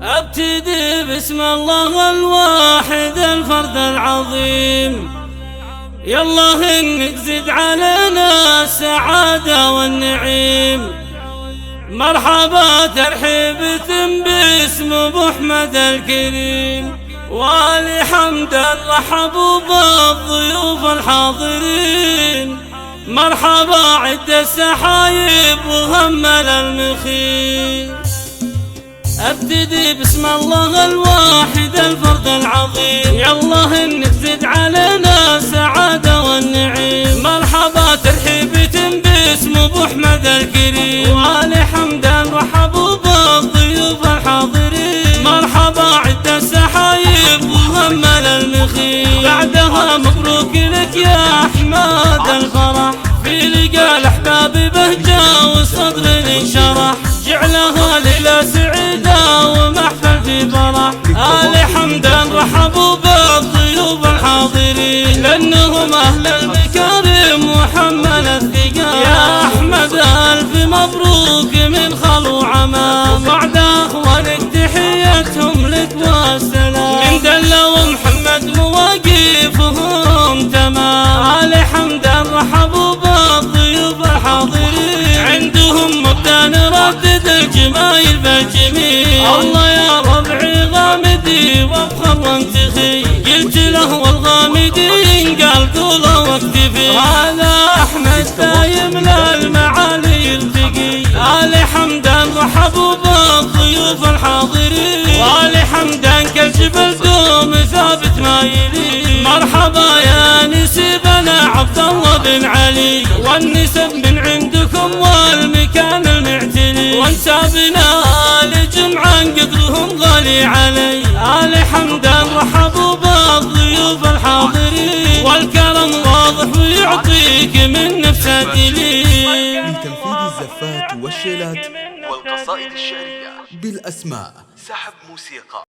ابتدي باسم الله الواحد الفرد العظيم. يا الله انك زد علينا السعادة والنعيم. مرحبا ترحيبة باسم ابو احمد الكريم، والي حمدا رحبوا بالضيوف الحاضرين. مرحبا عد السحايب وهمل المخيم. ابتدي باسم الله الواحد الفرد العظيم. يا الله انك زد علينا السعادة والنعيم. مرحبا ترحيبة باسم ابو احمد الكريم، والي حمدا رحبوا بالضيوف الحاضرين. مرحبا عد السحايب وهمل المخيم. بعدها مبروك لك يا احمد الفرح، في لقاء الاحباب بهجة والصدر انشرح. جعلها ليلة سعيدة ومحفل في فرح. آل حمدا رحبوا بالضيوف الحاضرين، لأنهم أهل المكارم وحمل الثقال. يا أحمد ألف مبروك من خلو عمام، بعد أخوانك تحيتهم لك والسلام. من دلة ومحمد مواقفهم تمام. آل حمدا رحبوا بالضيوف الحاضرين، عندهم مبدأ نردد الجمايل بالجميل. الله يا ربعي غامدي وابخر وانتخي، قلت له والغامدين قال قوله واكتفي. هذا احمد دايم للمعالي يرتقي. آل حمدا رحبوا بالضيوف الحاضرين، وآل حمدا كالجبل دوم ثابت ما يلي. مرحبا يا نسيبنا عبد الله بن علي، والنسب من عندكم والمكان المعتلي. وانسابنا آل جمعان قدرهم غالي علي. آل حمدا رحبوا بالضيوف الحاضرين، والكرم واضح ويعطيك من نفسه دليل. لتنفيذ الزفات والشيلات والقصائد الشعرية بالأسماء سحب موسيقى.